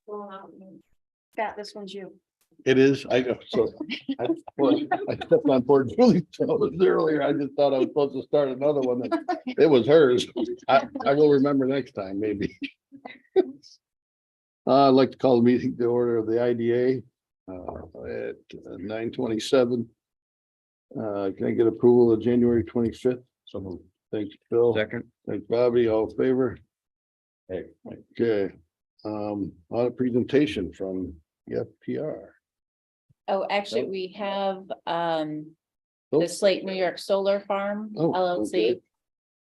Scott, this one's you. It is, I know, so I stepped on poor Julie's toes earlier. I just thought I was supposed to start another one. It was hers. I will remember next time, maybe. I'd like to call the meeting to order of the IDA at 9:27. Can I get approval of January 25th? So thanks, Phil. Second. Thanks, Bobby. All in favor? Hey. Okay. Audit presentation from FPR. Oh, actually, Nope. we have Oh. the Slate New York Solar Farm Oh, LLC okay.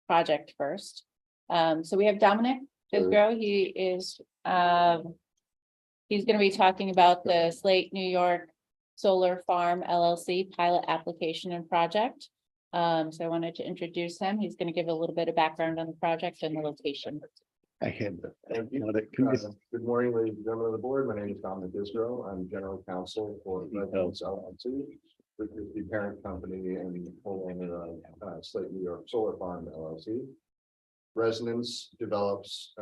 project first. So we have Dominic Fisgro. He is he's going to be talking about the Slate New York Solar Farm LLC pilot application and project. So I wanted to introduce him. He's going to give a little bit of background on the project and the location. I had the. Good morning, ladies and gentlemen of the board. My name is Dominic Isgro. I'm general counsel for Redlands LLC, which is the parent company and owner of Slate New York Solar Farm LLC. Resonance develops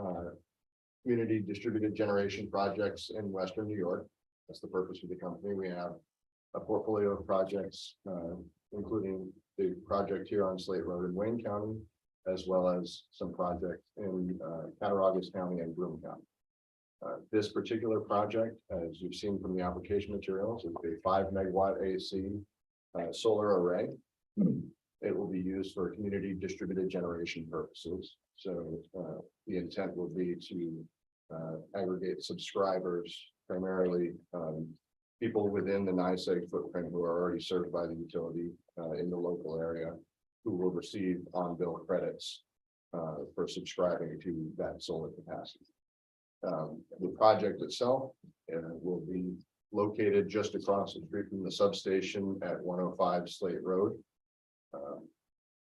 community distributed generation projects in Western New York. That's the purpose of the company. We have a portfolio of projects, including the project here on Slate Road in Wayne County, as well as some projects in Cattaraugus County and Broome County. This particular project, as you've seen from the application materials, is a 5 megawatt AC solar array. It will be used for community distributed generation purposes. So the intent will be to aggregate subscribers, primarily people within the NYSEG footprint who are already served by the utility in the local area, who will receive on-bill credits for subscribing to that solar capacity. The project itself will be located just across the street from the substation at 105 Slate Road.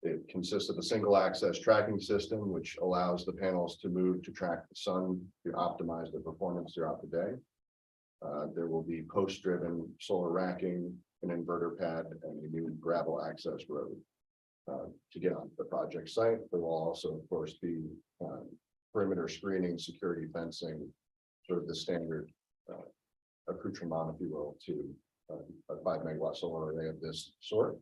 It consists of a single access tracking system, which allows the panels to move to track the sun to optimize the performance throughout the day. There will be post-driven solar racking, an inverter pad, and a new gravel access road. To get onto the project site. There will also, of course, be perimeter screening, security fencing, sort of the standard accoutrement, if you will, to a 5 megawatt solar array of this sort.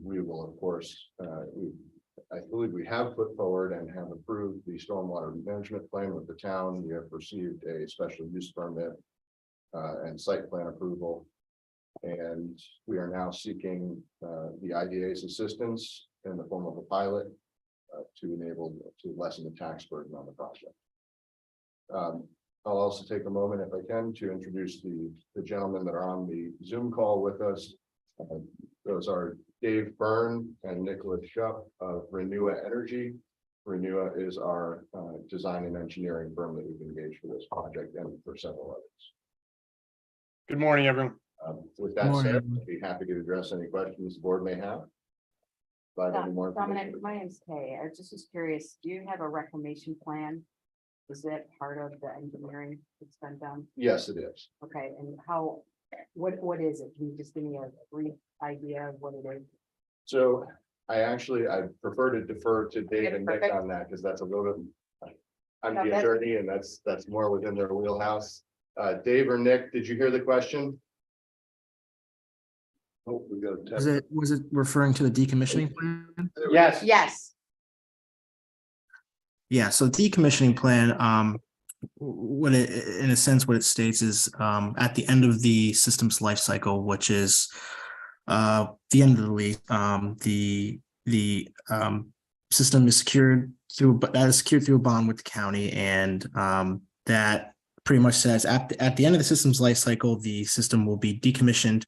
We will, of course, I believe we have put forward and have approved the stormwater management plan with the town. We have received a special use permit and site plan approval. And we are now seeking the IDA's assistance in the form of a pilot to enable to lessen the tax burden on the project. I'll also take a moment, if I can, to introduce the gentlemen that are on the Zoom call with us. Those are Dave Byrne and Nicholas Schupp of Renewa Energy. Renewa is our design and engineering firm that we've engaged for this project and for several others. Good morning, everyone. With that said, I'd be happy to address any questions the board may have. Any more Dominic, my name's Kay. I just was curious, do you have a reclamation plan? Is that part of the engineering that's been done? Yes, it is. Okay, and what is it? Can you just give me a brief idea of what it is? So I prefer to defer to Dave and Nick perfect. on that because that's a little bit. I'm No, the that's- attorney and that's more within their wheelhouse. Dave or Nick, did you hear the question? Oh, we got a Was it referring to the decommissioning plan? Yes. Yes. Yeah, so decommissioning plan, what it, in a sense, what it states is at the end of the system's life cycle, which is the end of the lease, the system is secured through a bond with the county, and that pretty much says at the end of the system's life cycle, the system will be decommissioned.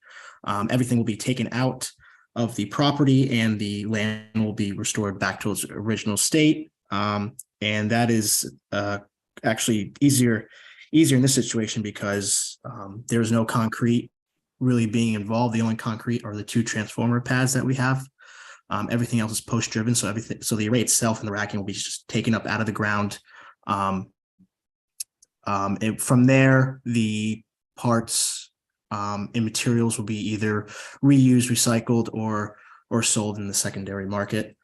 Everything will be taken out of the property and the land will be restored back to its original state. And that is actually easier in this situation because there's no concrete really being involved. The only concrete are the 2 transformer pads that we have. Everything else is post-driven, so the array itself and the racking will be just taken up out of the ground. And from there, the parts and materials will be either reused, recycled, or sold in the secondary market.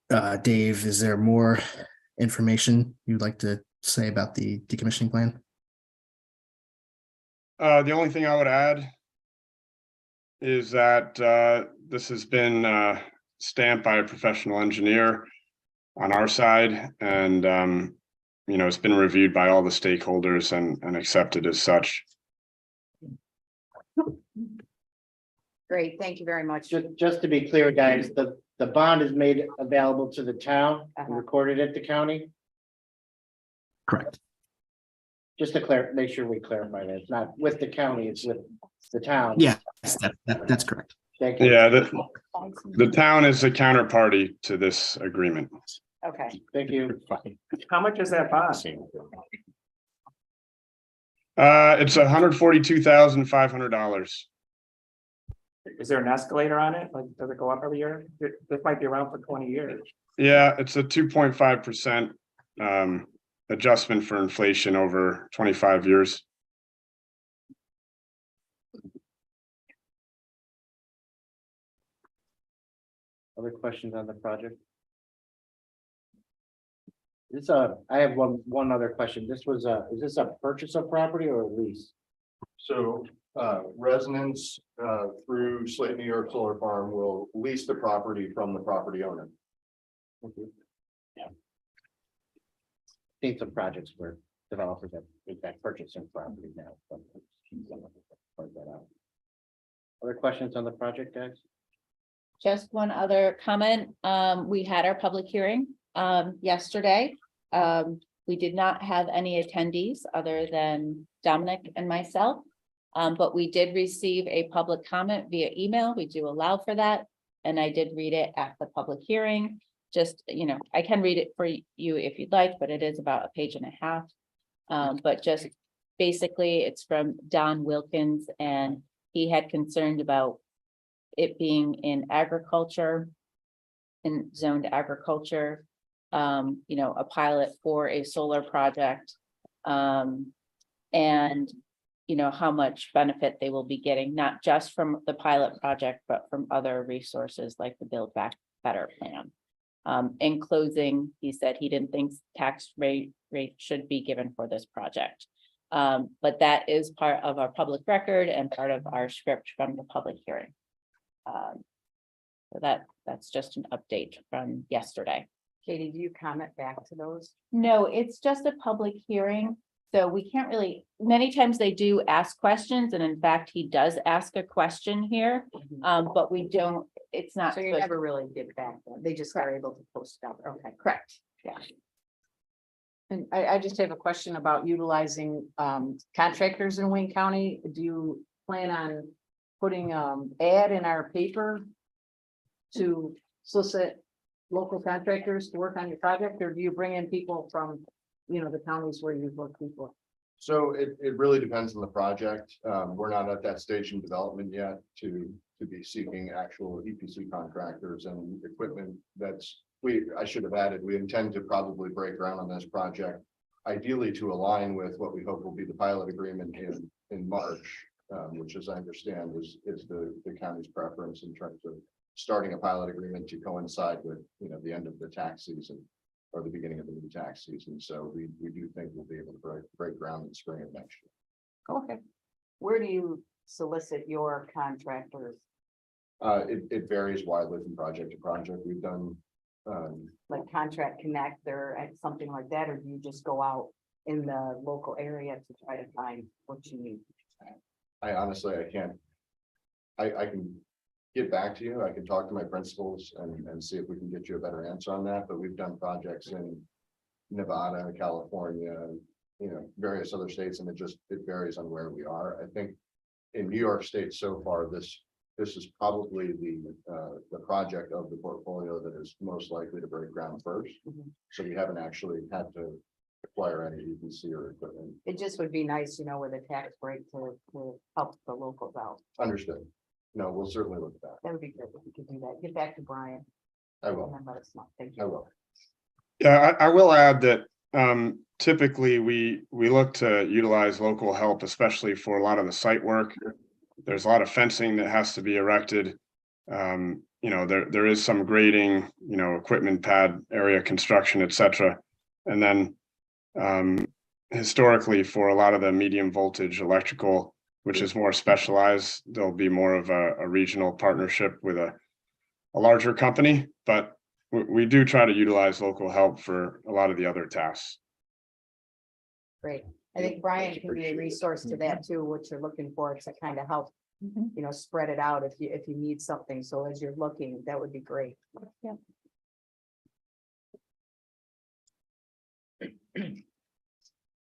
Dave, is there more information you'd like to say about the decommissioning plan? The only thing I would add is that this has been stamped by a professional engineer on our side, and it's been reviewed by all the stakeholders and accepted as such. Great, thank you very much. Just to be clear, guys, the bond is made available to the town and Uh-huh. recorded at the county. Correct. Just to make sure we clarify that. It's not with the county, it's with the town. Yes, that's correct. Thank you. Yeah, the town is a counterparty to this agreement. Okay, Thank you. How much is that bond? It's $142,500. Is there an escalator on it? Like, does it go up every year? This might be around for 20 years. Yeah, it's a 2.5% adjustment for inflation over 25 years. Other questions on the project? I have one other question. Is this a purchase of property or a lease? So residents through Slate New York Solar Farm will lease the property from the property owner. Seen some projects where developers have in fact purchasing property now. But point that out. Other questions on the project, guys? Just one other comment. We had our public hearing yesterday. We did not have any attendees other than Dominic and myself. But we did receive a public comment via email. We do allow for that. And I did read it at the public hearing. Just, I can read it for you if you'd like, but it is about a page and a half. But just basically it's from Don Wilkins, and he had concerned about it being in agriculture, in zoned agriculture, a pilot for a solar project. And how much benefit they will be getting, not just from the pilot project, but from other resources like the Build Back Better plan. In closing, he said he didn't think tax rate should be given for this project. But that is part of our public record and part of our script from the public hearing. So that's just an update from yesterday. Katie, do you comment back to those? No, it's just a public hearing, so we can't really, many times they do ask questions, and in fact, he does ask a question here. But we don't, it's not. So you supposed- never really get back then. They just are able to post it out. Okay. Correct, yeah. And I just have a question about utilizing contractors in Wayne County. Do you plan on putting ad in our paper to solicit local contractors to work on your project, or do you bring in people from, the counties where you've worked before? So it really depends on the project. We're not at that stage in development yet to be seeking actual EPC contractors and equipment. I should have added, we intend to probably break ground on this project, ideally to align with what we hope will be the pilot agreement in March, which, as I understand, is the county's preference in terms of starting a pilot agreement to coincide with, the end of the tax season or the beginning of the new tax season. So we do think we'll be able to break ground in spring of next year. Okay. Where do you solicit your contractors? It varies widely from project to project. We've done Like Contract Connect or something like that, or do you just go out in the local area to try to find what you need? I honestly, I can't. I can get back to you. I can talk to my principals and see if we can get you a better answer on that, but we've done projects in Nevada, California, various other states, and it varies on where we are. I think in New York State so far, this is probably the project of the portfolio that is most likely to break ground first. So we haven't actually had to acquire any EPC or equipment. It just would be nice, with a tax break to help the locals out. Understood. No, we'll certainly look at that. That would be good if we could do that. Get back to Brian. I will. And then let us know. Thank I you. will. Yeah, I will add that typically we look to utilize local help, especially for a lot of the site work. There's a lot of fencing that has to be erected. There is some grading, equipment pad area construction, etc. And then historically, for a lot of the medium voltage electrical, which is more specialized, there'll be more of a regional partnership with a larger company, but we do try to utilize local help for a lot of the other tasks. Great. I think Brian can be a resource to that too, what you're looking for to kind of help, Mhm. you know, spread it out if you need something. So as you're looking, that would be great.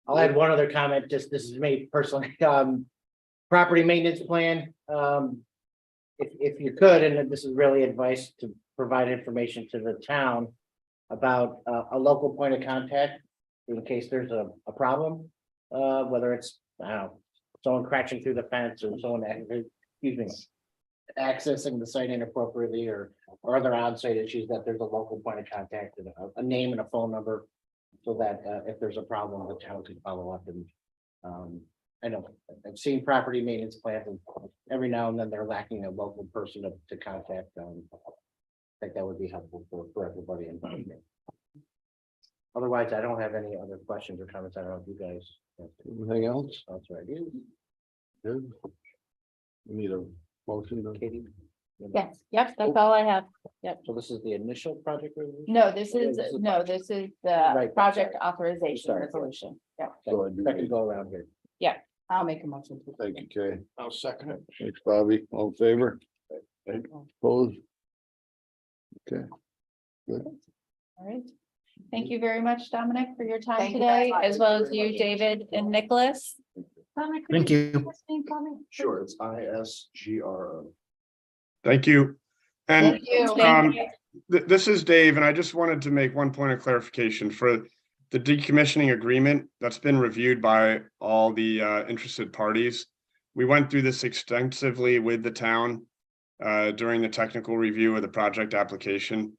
I'll add one other comment, just this is me personally, property maintenance plan, if you could, and this is really advice to provide information to the town about a local point of contact in case there's a problem, whether it's, I don't know, someone crashing through the fence or someone, excuse me, accessing the site inappropriately or other on-site issues, that there's a local point of contact and a name and a phone number so that if there's a problem, the town can follow up. And I know I've seen property maintenance plans and every now and then they're lacking a local person to contact. I think that would be helpful for everybody involved. Otherwise, I don't have any other questions or comments. I don't know if you guys. Anything else? That's right. You, Good. We need a motion to. Katie. Yes, yep, that's all I have. So this is the initial project resolution? No, this is Right, the project sorry. authorization Sorry. resolution. Yeah. Go ahead, Second go around here. I'll make a motion to. Thank you, Kay. I'll second it. Thanks, Bobby. All in favor? Opposed? Okay. All right. Thank you very much, Dominic, for your time Thank you very today, much. as well as you, David and Nicholas. Dominic, could Thank you. what's the name for me? Sure, it's ISGRO. Thank you. And Thank you. um, this is Dave, and I just wanted to make one point of clarification for the decommissioning agreement that's been reviewed by all the interested parties. We went through this extensively with the town during the technical review of the project application.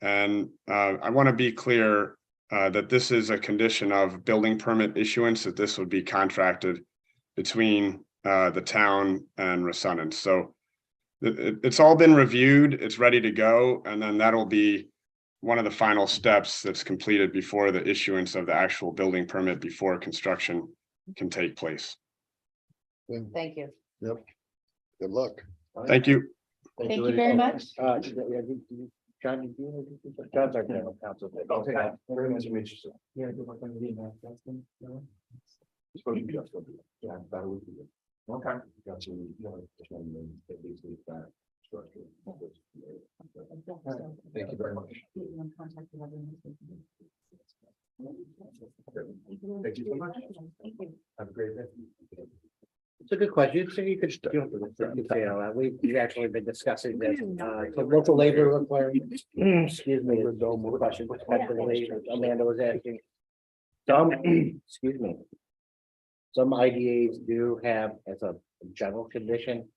And I want to be clear that this is a condition of building permit issuance, that this would be contracted between the town and Resonance. So it's all been reviewed, it's ready to go, and then that'll be one of the final steps that's completed before the issuance of the actual building permit before construction can take place. Thank you. Good luck. Thank you. Thank you very much. John, did you? John's our general counsel. Okay, very nice to meet you, sir. Yeah, good luck on the email. Supposed to be just, yeah, that would be it. Okay. Got to, you know, at least leave that structure. Thank you very much. Thank you so much. Have a great day. It's a good question. So you could, we've actually been discussing this, the local labor requirement. Excuse me, there's no more question. Amanda was asking. Some, excuse me. Some IDAs do have as a general condition,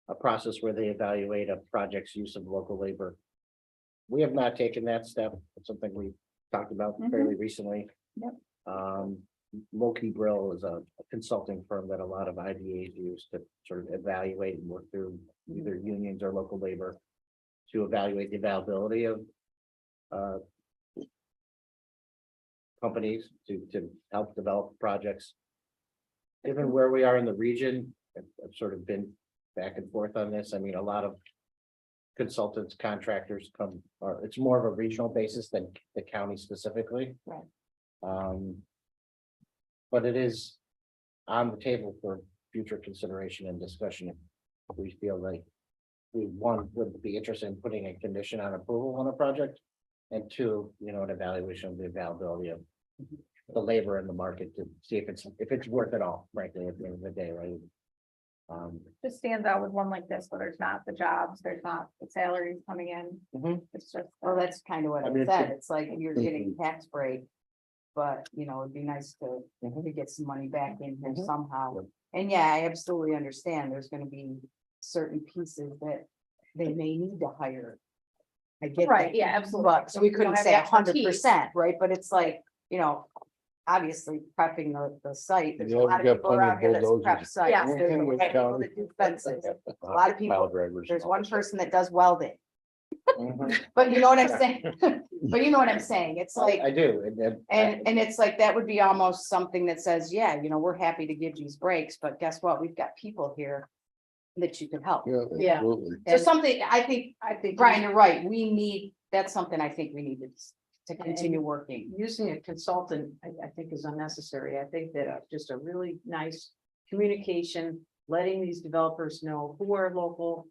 a process where they evaluate a project's use of local labor. We have not taken that step. It's something we talked about fairly recently. Yep. Loki Brill is a consulting firm that a lot of IDAs use to sort of evaluate and work through either unions or local labor to evaluate the availability of companies to help develop projects. Given where we are in the region, I've sort of been back and forth on this. I mean, a lot of consultants, contractors come, or it's more of a regional basis than the county specifically. Right. But it is on the table for future consideration and discussion. If we feel like we, one, would be interested in putting a condition on approval on a project. And two, you know, an evaluation of the availability of the labor in the market to see if it's worth it all, frankly, at the end of the day, right? Just stands out with one like this, where there's not the jobs, there's not the salaries coming in. Mhm. It's just. Well, that's kind of what I I mean, said. It's like you're getting tax break. But, you know, it'd be nice to Mhm. get some money back in here Mhm. somehow. And yeah, I absolutely understand. There's gonna be certain pieces that they may need to hire. I get Right, that. yeah, absolutely. But so we You don't couldn't have say the 100%, right? But it's like, you know, obviously prepping the site. There's a Yeah, lot we of got people plenty of around here that's prep bulldozers. sites. Yeah. There's a lot of people that do fences. A lot of people, Pile drivers. there's one person that does welding. But you know what I'm saying? But you know what I'm saying? It's like, I do, and it's like, that would be almost something that says, yeah, you know, we're happy to give these breaks, but guess what? We've got people here that you can help. Yeah. Absolutely. So something, I think, think Brian, you're right. We need, that's something I think we need to continue working. using a consultant, I think is unnecessary. I think that just a really nice communication, letting these developers know who our local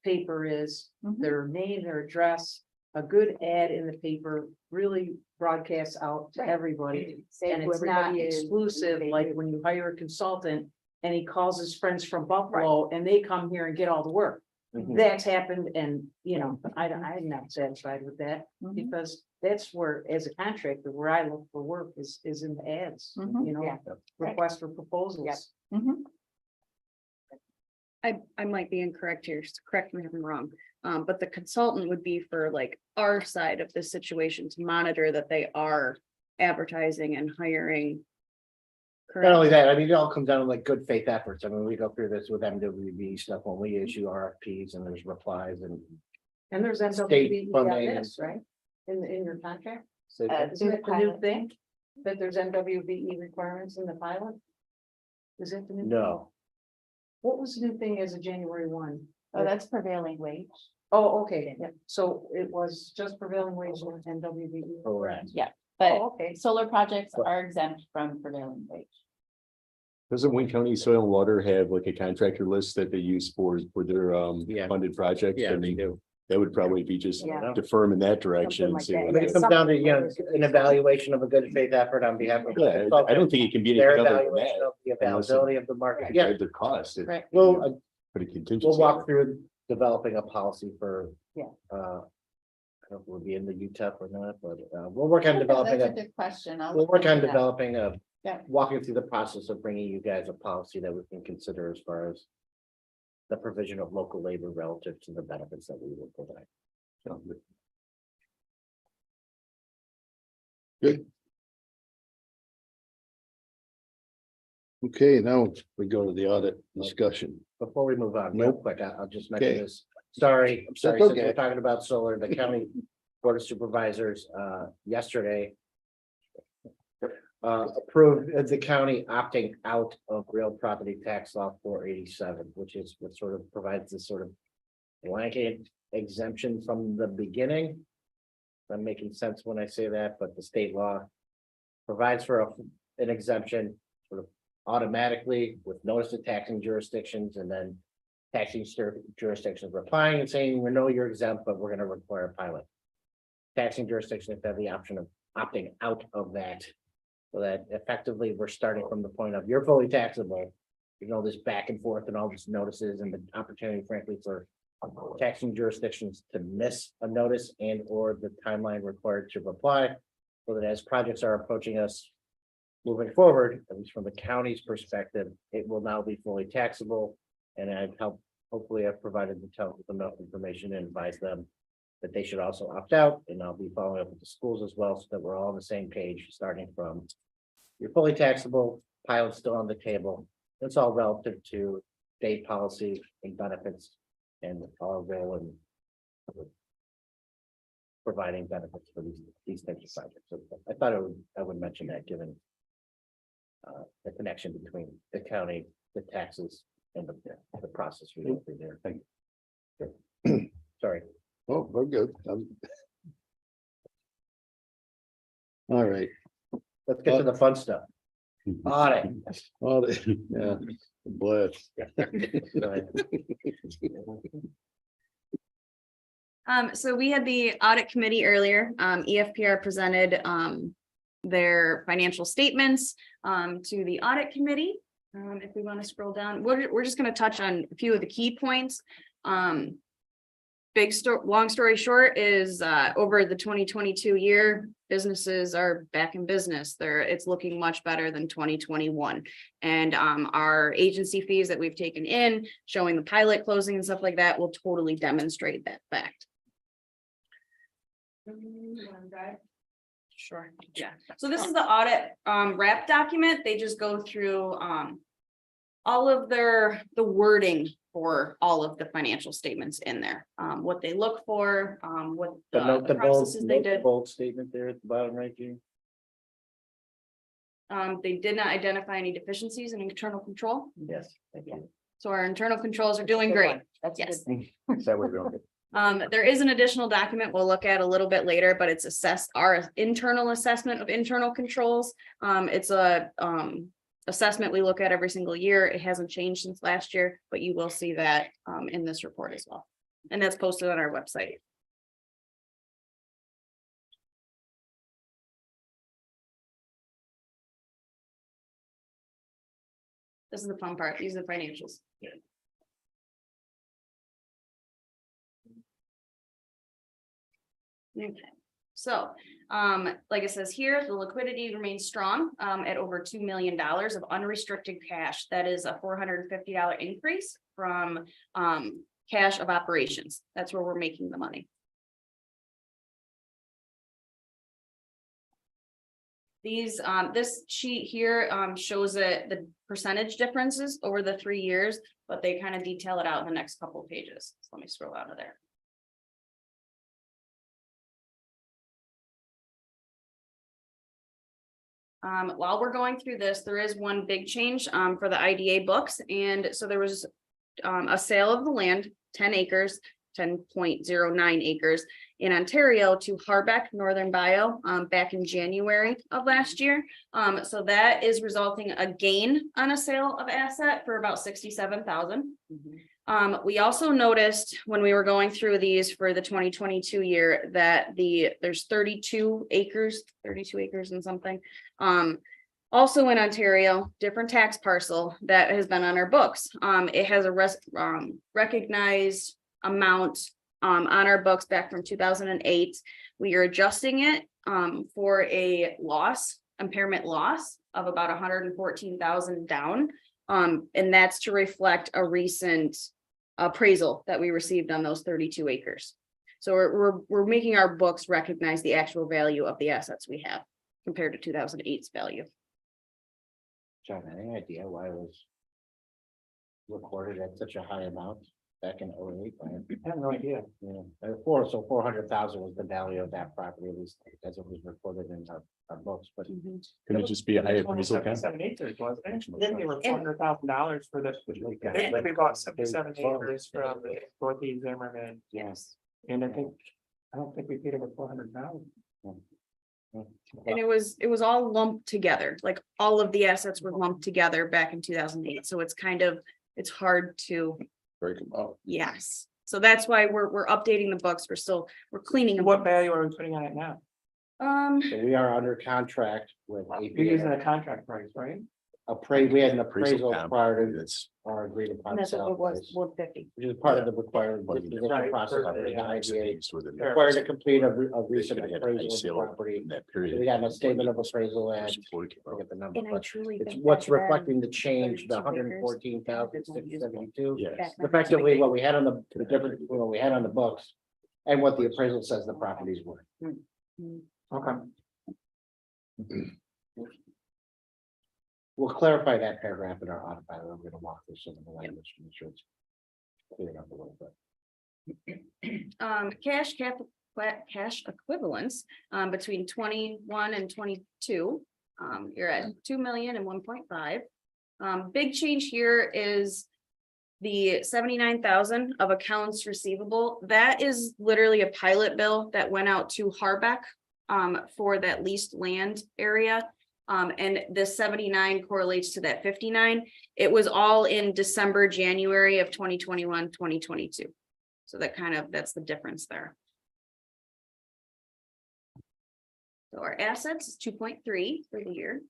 paper is, Mm-hmm. their name, their address, a good ad in the paper really broadcasts out to Right. everybody. Say And who it's not everybody is, exclusive, they like do. when you hire a consultant and he calls his friends from Buffalo and they come here and get all the work. Mhm. That's happened and, you know, I'm not satisfied with that Mhm. because that's where, as a contractor, where I look for work is in the ads, Mhm. you know, Yeah. request for proposals. Mhm. I might be incorrect here, just correct me if I'm wrong. But the consultant would be for like our side of this situation to monitor that they are advertising and hiring. Not only Correct. that, I mean, it all comes down to like good faith efforts. I mean, we go through this with MWB stuff when we issue RFPs and there's replies and. And there's State NWBE on funding. this, right? In your contract? Say that. Isn't it the new thing? That there's NWBE requirements in the pilot? Is it the new? No, What was the new thing as of January 1? Oh, that's prevailing wage. Oh, okay, yeah, so it was just prevailing wage and NWBE. correct. But Oh, okay. solar projects are exempt from prevailing wage. Doesn't Wayne County Soil and Water have like a contractor list that they use for their Yeah. funded projects? Yeah, I they mean, do. that would probably be just Yeah. defer in that direction. Something and like see that, what I mean, it happens. comes down to, you know, an evaluation of a good faith effort on behalf of. Yeah, I don't think it can be Their anything other than evaluation that. of the unless it- availability of the market. Yeah, Yeah, their cost. Right. well, Put a contingency. we'll on walk it. through developing a policy for. Yeah. I don't know if we'll be in the UTEP or not, but we'll work on developing That's a a, good question. I'll we'll look work on into that. developing a. Yeah. Walking through the process of bringing you guys a policy that we can consider as far as. The provision of local labor relative to the benefits that we will provide. Sounds good. Okay, now we go to the audit discussion. Before we move on, real Nope. quick, I'll just mention Okay. this. Sorry, I'm sorry, That's since okay. we're talking about solar, the county board of supervisors, yesterday. Approved the county opting out of real property tax law 487, which is what sort of provides this sort of. Blanket exemption from the beginning. I'm making sense when I say that, but the state law. Provides for an exemption sort of automatically with notice to taxing jurisdictions and then. Taxing jurisdictions replying and saying, we know you're exempt, but we're gonna require a pilot. Taxing jurisdictions have the option of opting out of that. So that effectively, we're starting from the point of you're fully taxable. You know, this back and forth and all these notices and the opportunity frankly for. Taxing jurisdictions to miss a notice and or the timeline required to reply. So that as projects are approaching us. Moving forward, at least from the county's perspective, it will now be fully taxable. And I've helped, hopefully I've provided the town with enough information and advise them. That they should also opt out, and I'll be following up with the schools as well, so that we're all on the same page, starting from. You're fully taxable, pilot's still on the table. It's all relative to state policy and benefits and our role in. Providing benefits for these types of projects. So I thought I would mention that, given. The connection between the county, the taxes and the process we go through there. Thank you. Sorry. Oh, we're good. All right. Let's get to the fun stuff. Audit. Audit, yeah, bless. Go ahead. So we had the audit committee earlier. EFPR presented their financial statements to the audit committee. If we want to scroll down, we're just going to touch on a few of the key points. Long story short is over the 2022 year, businesses are back in business. It's looking much better than 2021. And our agency fees that we've taken in, showing the pilot closing and stuff like that will totally demonstrate that fact. Sure. Yeah. So this is the audit wrap document. They just go through all of the wording for all of the financial statements in there, what they look for, what But note the the bold, processes they note the did. bold statement there at the bottom right here. They did not identify any deficiencies in internal control, Yes. Thank you. so our internal controls are doing great. That's a good Yes. thing. That way we don't get. There is an additional document we'll look at a little bit later, but it's our internal assessment of internal controls. It's a assessment we look at every single year. It hasn't changed since last year, but you will see that in this report as well. And that's posted on our website. This is the fun part. These are the financials. Okay, so, like it says here, the liquidity remains strong, at over $2 million of unrestricted cash. That is a $450 increase from, cash of operations. That's where we're making the money. These, this sheet here, shows the percentage differences over the 3 years, but they kind of detail it out in the next couple of pages. So let me scroll out of there. While we're going through this, there is one big change for the IDA books. And so there was a sale of the land, 10 acres, 10.09 acres in Ontario to Harbeck Northern Bio back in January of last year. So that is resulting a gain on a sale of asset for about $67,000. We also noticed when we were going through these for the 2022 year that there's 32 acres and something. Also in Ontario, different tax parcel that has been on our books. It has a recognized amount on our books back from 2008. We are adjusting it for a impairment loss of about 114,000 down. And that's to reflect a recent appraisal that we received on those 32 acres. So we're making our books recognize the actual value of the assets we have compared to 2008's value. John, any idea why it was recorded at such a high amount back in 08? I have no idea. Yeah, 400,000 was the value of that property, at least as it was recorded in our books, but. Could it just be a high appraisal? 77 acres, wasn't it? Then they were $400,000 for the, I think we bought 77 acres from Dorothy Zimmerman. Yes. And I don't think we paid over 400,000. And it was all lumped together, like all of the assets were lumped together back in 2008. So it's hard to, Break them out. yes. So that's why we're updating the books. We're cleaning them. What value are we putting on it now? So we are under contract with You're using APA. a contract price, right? We had an appraisal prior to That's our agreed upon And that's what sale it was, price, 150. which is part of the required Right. disposition process. under the IDA. within Required to complete a recent They had a high appraisal of the sale property. that So we period. got a statement of appraisal and Before it came I out. get the number, And I but truly. it's think what's back then, reflecting the change, the 32 acres, 114,672. Yes. back then, Effectively, what we had on the difference between what we had on the books and what the appraisal says the properties were. Okay. We'll clarify that paragraph in our audit bylaw. I'm gonna walk through some of the language to make sure it's clear enough a little bit. cash equivalents between 21 and 22. You're at 2 million and 1.5. Big change here is the 79,000 of accounts receivable. That is literally a pilot bill that went out to Harbeck for that leased land area. And the 79 correlates to that 59. It was all in December, January of 2021, 2022. So that's the difference there. So our assets is 2.3 for the year.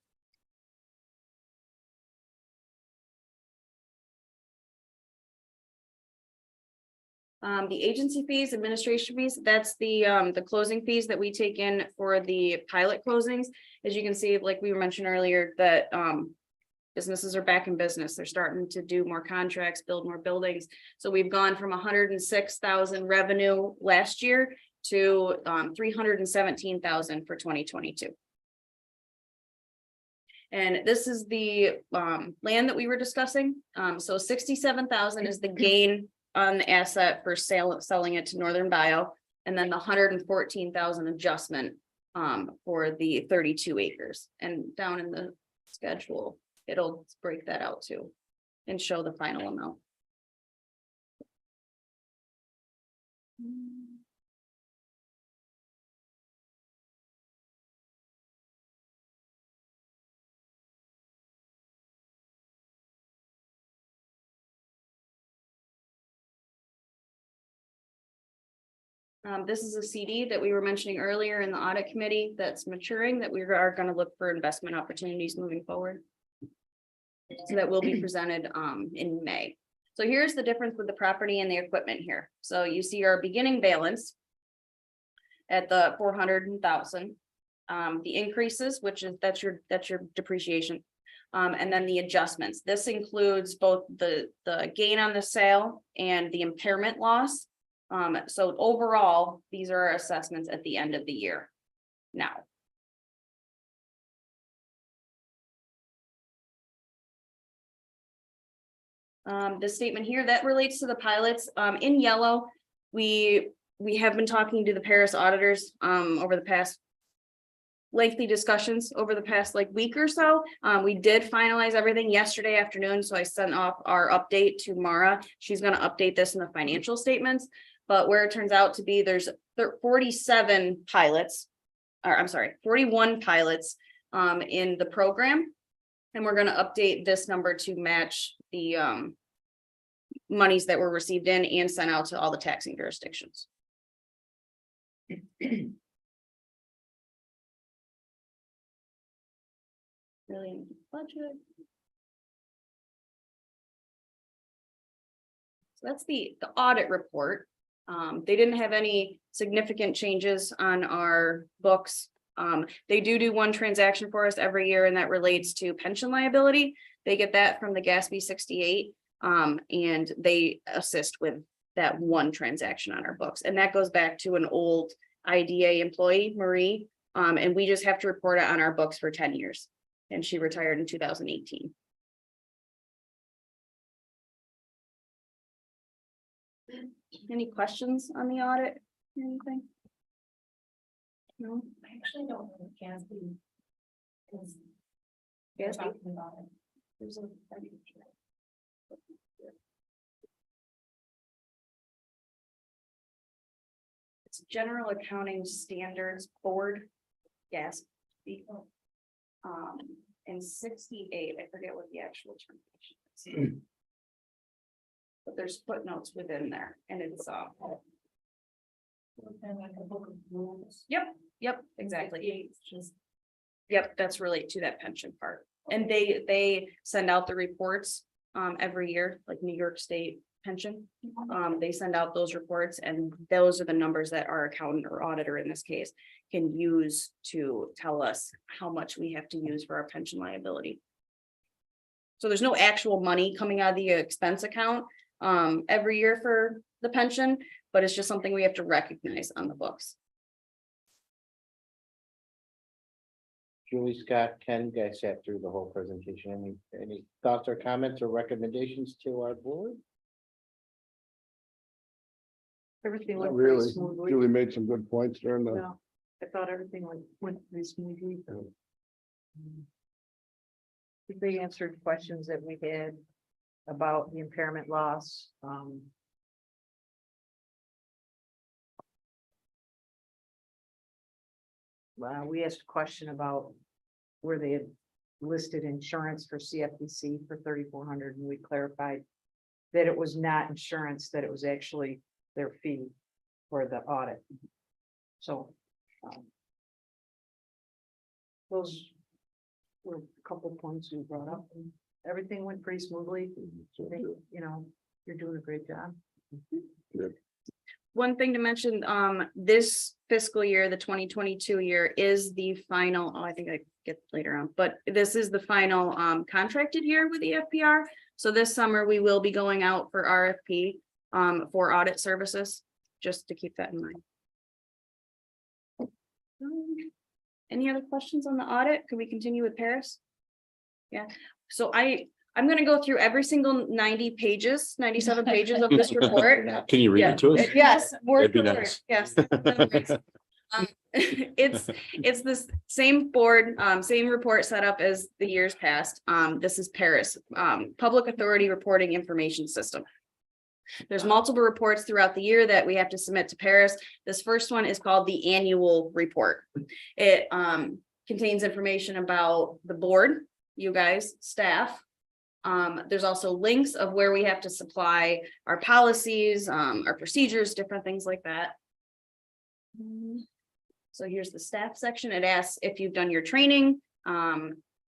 The agency fees, administration fees, that's the closing fees that we take in for the pilot closings. As you can see, like we mentioned earlier, that businesses are back in business. They're starting to do more contracts, build more buildings. So we've gone from 106,000 revenue last year to 317,000 for 2022. And this is the land that we were discussing. So 67,000 is the gain on the asset for selling it to Northern Bio. And then the 114,000 adjustment for the 32 acres. And down in the schedule, it'll break that out too and show the final amount. This is a CD that we were mentioning earlier in the audit committee that's maturing, that we are going to look for investment opportunities moving forward. So that will be presented in May. So here's the difference with the property and the equipment here. So you see our beginning balance at the 400,000. The increases, which is that's your depreciation. And then the adjustments. This includes both the gain on the sale and the impairment loss. So overall, these are our assessments at the end of the year. Now. This statement here that relates to the pilots, in yellow, we have been talking to the Paris auditors, over the past lengthy discussions over the past week or so. We did finalize everything yesterday afternoon, so I sent off our update to Mara. She's going to update this in the financial statements, but where it turns out to be, there's 41 pilots in the program, and we're going to update this number to match the monies that were received in and sent out to all the taxing jurisdictions. Really budget. So that's the audit report. They didn't have any significant changes on our books. They do one transaction for us every year, and that relates to pension liability. They get that from the Gatsby 68, and they assist with that one transaction on our books. And that goes back to an old IDA employee, Marie, and we just have to report it on our books for 10 years. And she retired in 2018. Any questions on the audit? Anything? No, I actually don't know if Gatsby is. Gatsby? Talking about it. There's a. It's General Accounting Standards Board. Yes. In 68, I forget what the actual term is. But there's footnotes within there, and it's Like a book of rules. Yep, exactly. Just. Yep, that's related to that pension part. And they send out the reports every year, like New York State pension. They send out those reports, and those are the numbers that our accountant or auditor in this case can use to tell us how much we have to use for our pension liability. So there's no actual money coming out of the expense account every year for the pension, but it's just something we have to recognize on the books. Julie, Scott, Ken, you guys sat through the whole presentation. Any thoughts or comments or recommendations to our board? Everything Not went pretty really. smoothly. Julie made some good points during the, Yeah, I thought everything went pretty smoothly. They answered questions that we had about the impairment loss. We asked a question about where they had listed insurance for CFBC for 3,400, and we clarified that it was not insurance, that it was actually their fee for the audit. So those were a couple of points we brought up, and everything went pretty smoothly. I think, you know, you're doing a great job. One thing to mention, this fiscal year, the 2022 year is the final, I think I get later on, but this is the final contracted year with the FPR. So this summer we will be going out for RFP for audit services, just to keep that in mind. Any other questions on the audit? Could we continue with Paris? So I'm gonna go through every single 90 pages, 97 pages of this report. Can you read Yeah. it to us? Yes, word That'd be for word, nice. yes. It's this same board, same report setup as the years past. This is Paris, Public Authority Reporting Information System. There's multiple reports throughout the year that we have to submit to Paris. This first one is called the annual report. It contains information about the board, you guys, staff. There's also links of where we have to supply our policies, our procedures, different things like that. So here's the staff section. It asks if you've done your training,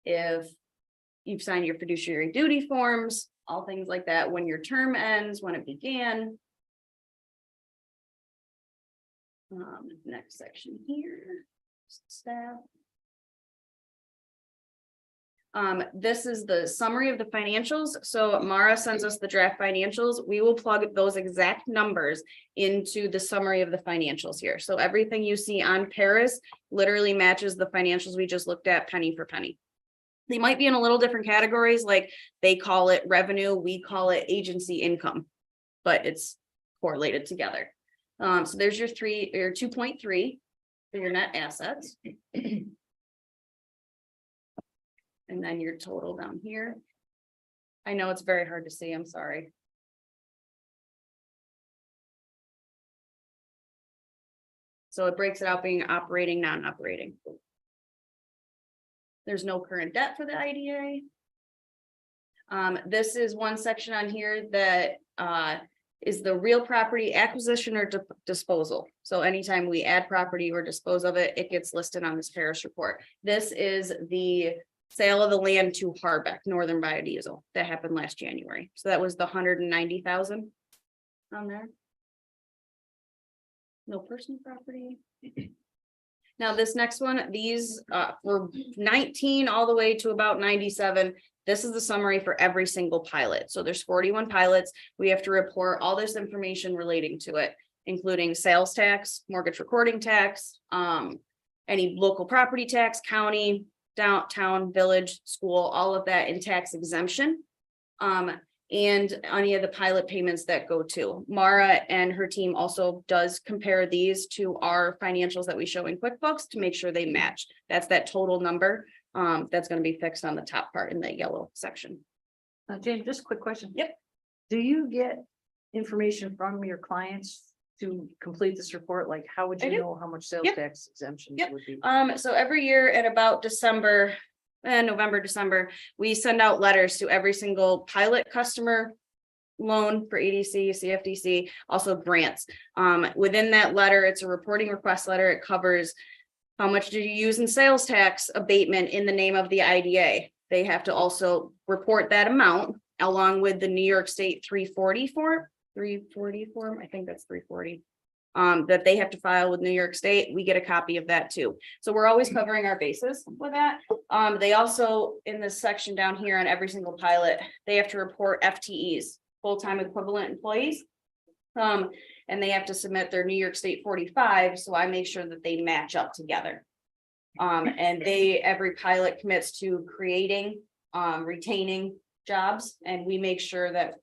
if you've signed your fiduciary duty forms, all things like that, when your term ends, when it began. Next section here, staff. This is the summary of the financials. So Mara sends us the draft financials. We will plug those exact numbers into the summary of the financials here. So everything you see on Paris literally matches the financials we just looked at penny for penny. They might be in a little different categories, like they call it revenue, we call it agency income, but it's correlated together. So there's your 2.3 for your net assets. And then your total down here. I know it's very hard to see, I'm sorry. So it breaks it out being operating, non-operating. There's no current debt for the IDA. This is one section on here that is the real property acquisition or disposal. So anytime we add property or dispose of it, it gets listed on this Paris report. This is the sale of the land to Harbeck, Northern Biodiesel, that happened last January. So that was the 190,000 on there. No personal property. Now this next one, these were 19 all the way to about 97. This is the summary for every single pilot. So there's 41 pilots. We have to report all this information relating to it, including sales tax, mortgage recording tax, any local property tax, county, downtown, village, school, all of that in tax exemption. And any of the pilot payments that go to. Mara and her team also does compare these to our financials that we show in QuickBooks to make sure they match. That's that total number. That's going to be fixed on the top part in the yellow section. Jane, just a quick question. Yep. Do you get information from your clients to complete this report? Like, how would I you do. know how much sales Yep. tax exemptions Yep. would be? So every year at about December, November, December, we send out letters to every single pilot customer loan for EDC, CFDC, also grants. Within that letter, it's a reporting request letter. It covers how much did you use in sales tax abatement in the name of the IDA. They have to also report that amount along with the New York State 340 form, I think that's 340. That they have to file with New York State. We get a copy of that too. So we're always covering our bases with that. They also, in this section down here on every single pilot, they have to report FTEs, full-time equivalent employees. And they have to submit their New York State 45. So I make sure that they match up together. And every pilot commits to creating, retaining jobs, and we make sure that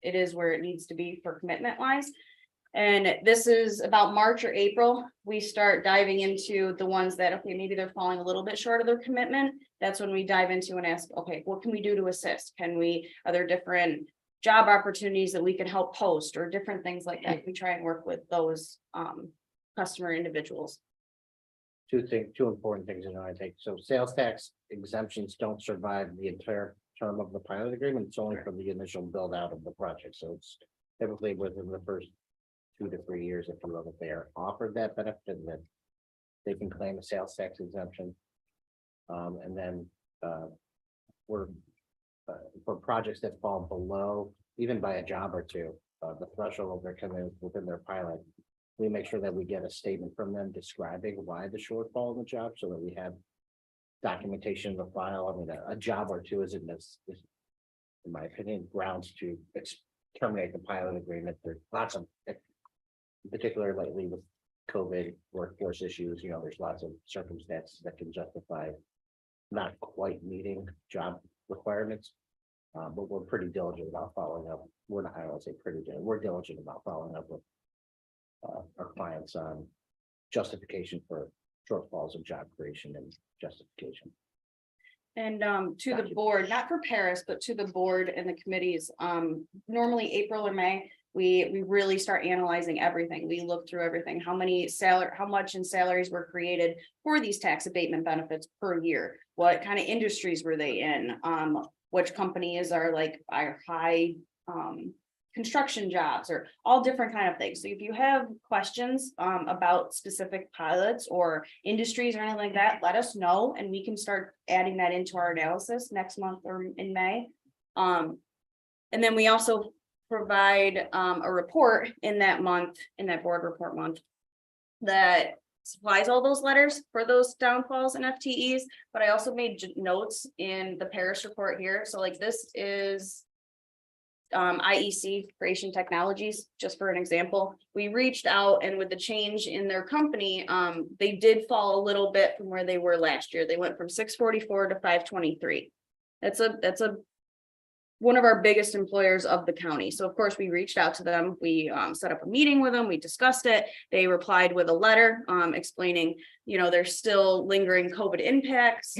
it is where it needs to be for commitment wise. And this is about March or April, we start diving into the ones that, okay, maybe they're falling a little bit short of their commitment. That's when we dive into and ask, okay, what can we do to assist? Are there different job opportunities that we can help post or different things like that? We try and work with those customer individuals. Two important things, I think. So sales tax exemptions don't survive the entire term of the pilot agreement. It's only for the initial build out of the project. So it's typically within the first 2 to 3 years, if you will, that they are offered that benefit, and that they can claim a sales tax exemption. And then for projects that fall below, even by a job or two, the threshold they're coming within their pilot, we make sure that we get a statement from them describing why the shortfall in the job, so that we have documentation in the file. I mean, a job or two isn't this, in my opinion, grounds to terminate the pilot agreement. There's lots of, particularly lately with COVID workforce issues, there's lots of circumstances that can justify not quite meeting job requirements. But we're pretty diligent about following up. We're not, I don't say pretty diligent, we're diligent about following up with our clients on justification for shortfalls of job creation and justification. And to the board, not for Paris, but to the board and the committees, normally April or May, we really start analyzing everything. We look through everything, how much in salaries were created for these tax abatement benefits per year? What kind of industries were they in? Which companies are like our high construction jobs, or all different kind of things. So if you have questions about specific pilots or industries or anything like that, let us know and we can start adding that into our analysis next month or in May. And then we also provide a report in that month, in that board report month, that supplies all those letters for those downfalls and FTEs, but I also made notes in the Paris report here. So like this is IEC Creation Technologies, just for an example. We reached out, and with the change in their company, they did fall a little bit from where they were last year. They went from 644 to 523. That's a one of our biggest employers of the county. So of course we reached out to them. We set up a meeting with them. We discussed it. They replied with a letter explaining, you know, there's still lingering COVID impacts.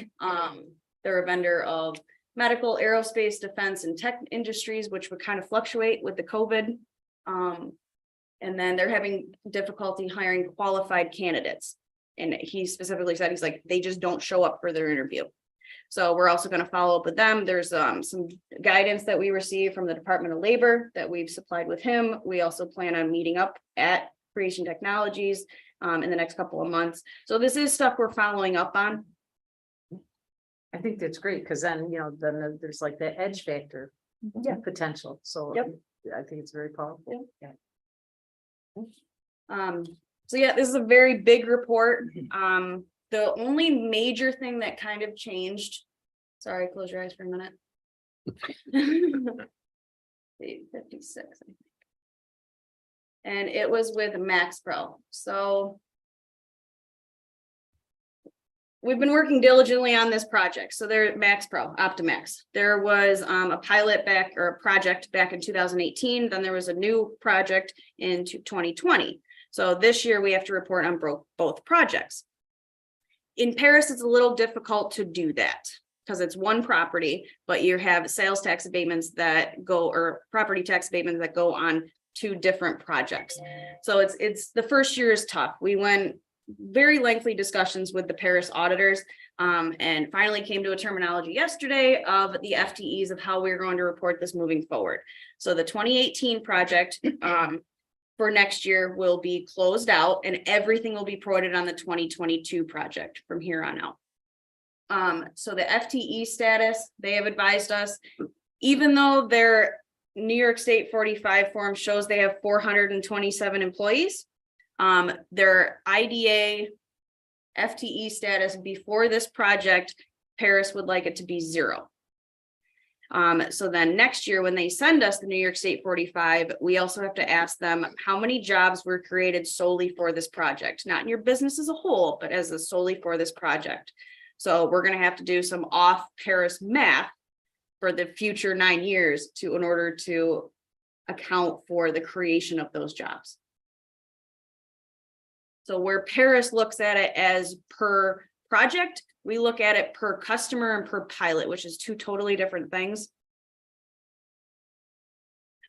They're a vendor of medical, aerospace, defense, and tech industries, which would kind of fluctuate with the COVID. And then they're having difficulty hiring qualified candidates. And he specifically said, he's like, they just don't show up for their interview. So we're also going to follow up with them. There's some guidance that we received from the Department of Labor that we've supplied with him. We also plan on meeting up at Creation Technologies in the next couple of months. So this is stuff we're following up on. I think that's great, because then, you know, then there's like that edge factor. Yeah. Potential, so. Yep. I think it's very powerful. Yeah. So yeah, this is a very big report. The only major thing that kind of changed, sorry, close your eyes for a minute. 56, I think. And it was with Max Pro. So we've been working diligently on this project. So they're Max Pro, Optimax. There was a pilot back, or a project back in 2018. Then there was a new project in 2020. So this year we have to report on both projects. In Paris, it's a little difficult to do that because it's one property, but you have sales tax abatements that go, or property tax abatements that go on 2 different projects. So it's the first year is tough. We went very lengthy discussions with the Paris auditors and finally came to a terminology yesterday of the FTEs of how we're going to report this moving forward. So the 2018 project for next year will be closed out and everything will be reported on the 2022 project from here on out. So the FTE status, they have advised us, even though their New York State 45 form shows they have 427 employees, their IDA FTE status before this project, Paris would like it to be 0. So then next year, when they send us the New York State 45, we also have to ask them how many jobs were created solely for this project, not in your business as a whole, but as a solely for this project. So we're going to have to do some off Paris math for the future 9 years in order to account for the creation of those jobs. So where Paris looks at it as per project, we look at it per customer and per pilot, which is 2 totally different things.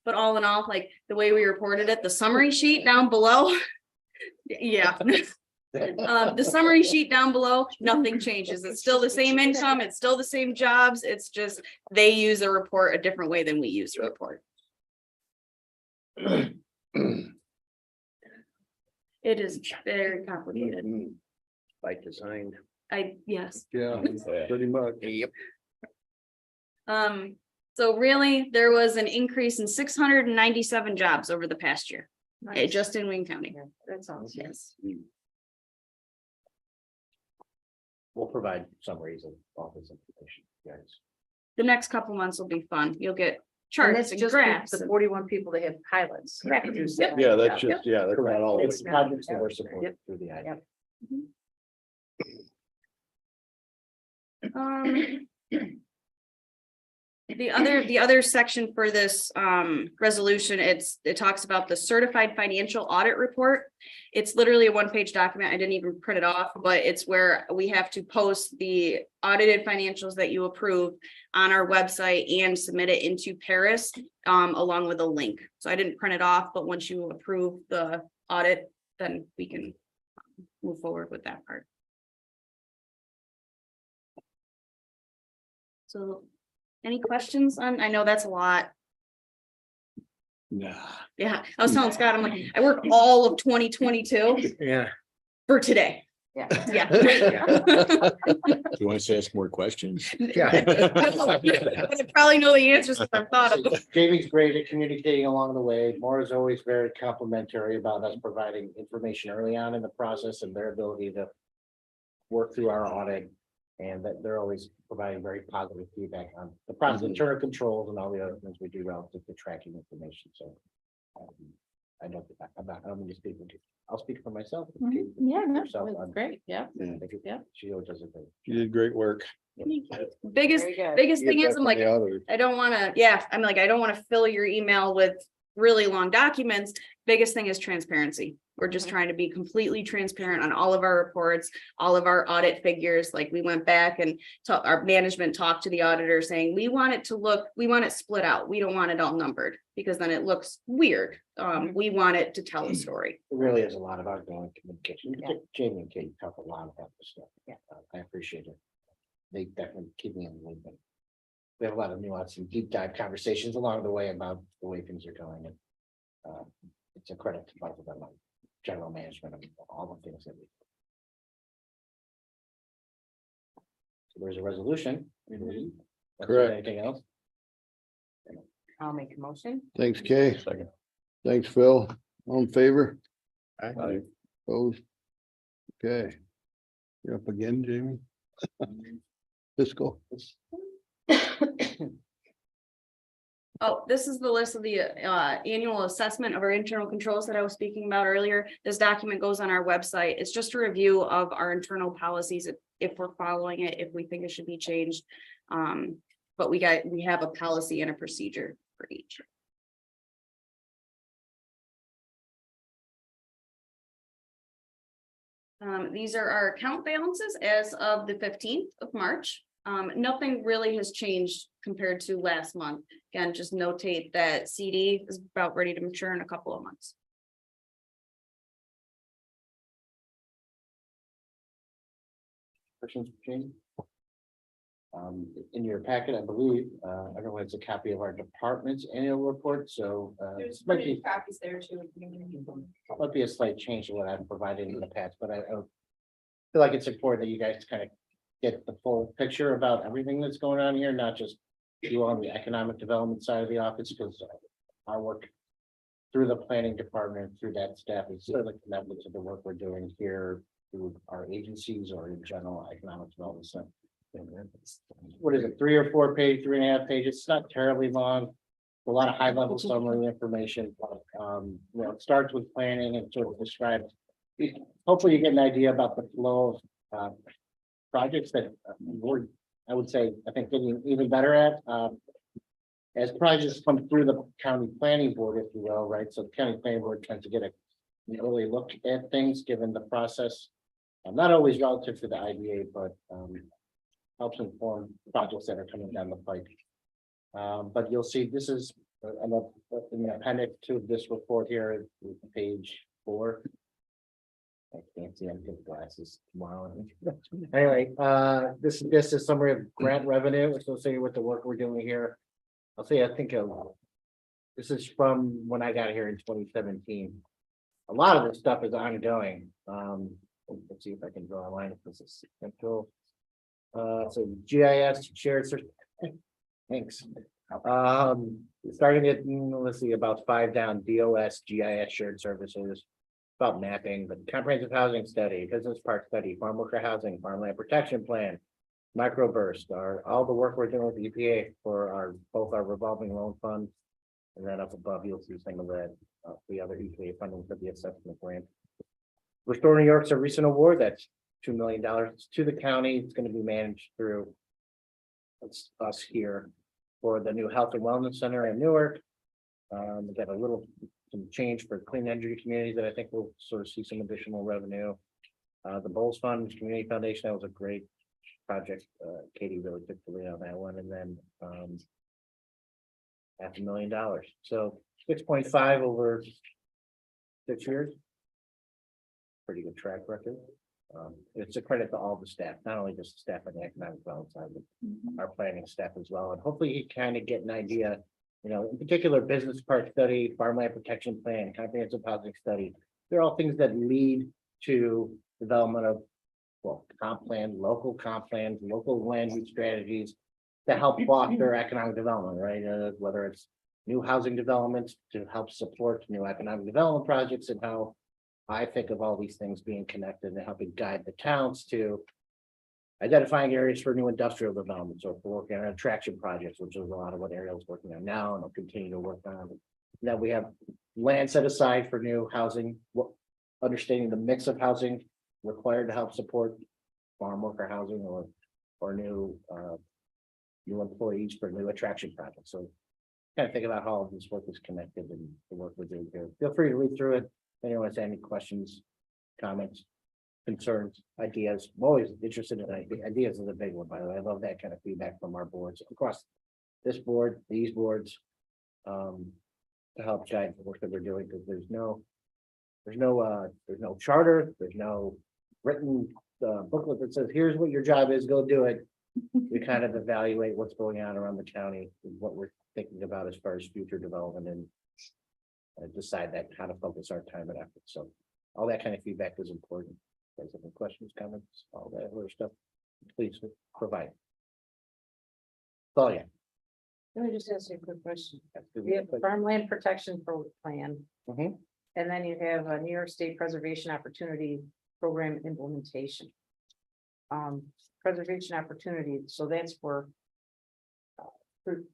But all in all, like the way we reported it, the summary sheet down below, yeah. The summary sheet down below, nothing changes. It's still the same income. It's still the same jobs. It's just they use a report a different way than we use the report. It is very complicated. By design. Yes. Yeah, pretty much. Yep. So really, there was an increase in 697 jobs over the past year, just in Wayne County. That sounds. Yes. We'll provide summaries of all this information, guys. The next couple months will be fun. You'll get And charts that's and just graphs. the 41 people that have pilots. Correct. Yep. Yeah, that's just, yeah, that's not all. It's projects that were supported through the IDA. The other section for this resolution, it talks about the certified financial audit report. It's literally a one-page document. I didn't even print it off, but it's where we have to post the audited financials that you approve on our website and submit it into Paris along with a link. So I didn't print it off, but once you approve the audit, then we can move forward with that part. So any questions on, I know that's a lot. Nah. Yeah, I was telling Scott, I'm like, I work all of 2022 Yeah. for today. Yeah. Yeah. You want us to ask more questions? Yeah. But I probably know the answers because I've thought of them. Jamie's great at communicating along the way. Maura's always very complimentary about us providing information early on in the process and their ability to work through our audit. And that they're always providing very positive feedback on the process, internal controls and all the other things we do relative to tracking information. So I know that I don't mean to speak with you. I'll speak for myself. Yeah, no, Yourself, that's I'm- great, yeah. Yeah. She always does it great. You did great work. Biggest Very good. thing is, I'm like, I don't want to, I'm like, I don't want to fill your email with really long documents. Biggest thing is transparency. We're just trying to be completely transparent on all of our reports, all of our audit figures. Like we went back and our management talked to the auditor saying, we want it split out. We don't want it all numbered because then it looks weird. We want it to tell a story. It really is a lot of ongoing communication. Yeah. Jamie and Kate talk a lot about this stuff. Yeah. I appreciate it. They definitely keep me in the loop. We have a lot of nuance and deep dive conversations along the way about the way things are going. And it's a credit to both of them, on general management of all the things that we do. So there's a resolution. Correct. Anything else? I'll make a motion. Thanks, Kay. Thanks, Phil. All in favor? Opposed? Okay. You're up again, Jamie. Fiscal. Oh, this is the list of the annual assessment of our internal controls that I was speaking about earlier. This document goes on our website. It's just a review of our internal policies, if we're following it, if we think it should be changed. But we have a policy and a procedure for each. These are our account balances as of the 15th of March. Nothing really has changed compared to last month. Again, just notate that CD is about ready to mature in a couple of months. Questions for Jamie? In your packet, I believe, everyone has a copy of our department's annual report, so this might be copies there too. might be a slight change to what I've provided in the past, but I feel like it's important that you guys kind of get the full picture about everything that's going on here, not just you on the economic development side of the office, because our work through the planning department, through that staff is certainly connected to the work we're doing here through our agencies or in general economic development. So what is it, 3 or 4 page, 3.5 pages? It's not terribly long. A lot of high level summary information. You know, it starts with planning and sort of describes. Hopefully you get an idea about the flow of projects that we're, I would say, I think getting even better at. As projects come through the county planning board, if you will, right? So the county planning board tends to get an early look at things, given the process. Not always relative to the IDA, but helps inform projects that are coming down the pike. But you'll see this is an appendix to this report here, page 4. I can't see, I'm getting glasses tomorrow. Anyway, this is summary of grant revenue associated with the work we're doing here. I'll say, I think this is from when I got here in 2017. A lot of this stuff is ongoing. Let's see if I can draw a line if this is central. So GIS shared. Thanks. Starting at, let's see, about 5 down, DOS, GIS shared services. About mapping, but comprehensive housing study, business park study, farm worker housing, farmland protection plan, microburst, all the work we're doing with the EPA for both our revolving loan fund. And then up above, you'll see some of the other EPA funding for the assessment grant. Restore New York's a recent award that's $2 million to the county. It's going to be managed through it's us here for the new Health and Wellness Center in Newark. We got a little, some change for clean energy community that I think will sort of see some additional revenue. The Bowles Fund Community Foundation, that was a great project. Katie really took the lead on that one, and then $500,000. So 6.5 over 6 years. Pretty good track record. It's a credit to all the staff, not only just the staff on the economic development side, but our planning staff as well. And hopefully you kind of get an idea, you know, in particular, business park study, farmland protection plan, comprehensive housing study. They're all things that lead to development of, well, comp plan, local comp plans, local land use strategies to help foster economic development, right? Whether it's new housing developments to help support new economic development projects, and how I think of all these things being connected and helping guide the towns to identifying areas for new industrial developments, or for working on attraction projects, which is a lot of what Ariel's working on now and will continue to work on. Now we have land set aside for new housing, understanding the mix of housing required to help support farm worker housing or new employees for new attraction projects. So kind of think about how all this work is connected and the work we're doing here. Feel free to read through it. If anyone has any questions, comments, concerns, ideas, I'm always interested in ideas is a big one, by the way. I love that kind of feedback from our boards across this board, these boards, to help guide the work that we're doing, because there's no charter, there's no written booklet that says, here's what your job is, go do it. We kind of evaluate what's going on around the county, what we're thinking about as far as future development, and decide that how to focus our time and effort. So all that kind of feedback is important. If you guys have any questions, comments, all that other stuff, please provide. Oh, yeah. Let me just ask you a quick question. You have farmland protection plan, Mhm. and then you have a New York State Preservation Opportunity Program implementation. Preservation opportunity, so that's for.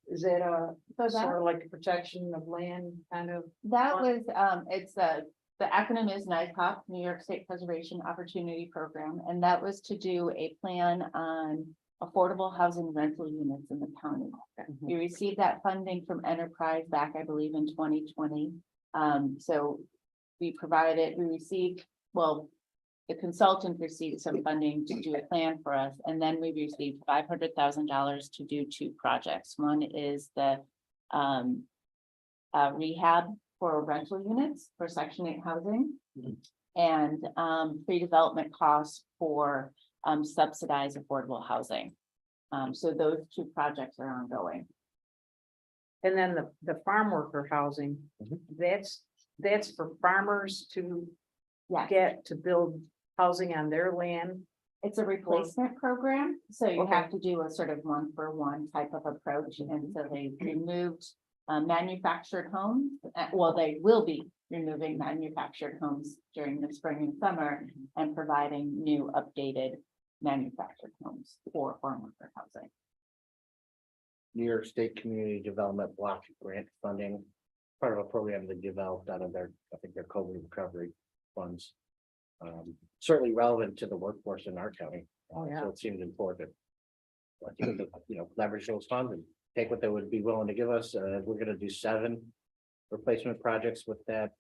Is that sort of like a protection of land kind of? That was, it's the acronym is NICOP, New York State Preservation Opportunity Program, and that was to do a plan on affordable housing rental units in the county. We received that funding from Enterprise back, I believe, in 2020. So we received, well, the consultant received some funding to do a plan for us, and then we received $500,000 to do two projects. One is the rehab for rental units for Section 8 housing, and pre-development costs for subsidized affordable housing. So those two projects are ongoing. And then the farm worker housing, that's for farmers to get to build housing on their land. It's a replacement program, so you have to do a sort of one-for-one type of approach, and so they removed manufactured homes. Well, they will be removing manufactured homes during the spring and summer and providing new updated manufactured homes for farm worker housing. New York State Community Development Block Grant Funding, part of a program they developed out of their, I think, their COVID recovery funds. Certainly relevant to the workforce in our county. Oh, yeah. So it seemed important. I think that, leverage those funds and take what they would be willing to give us. We're gonna do 7 replacement projects with that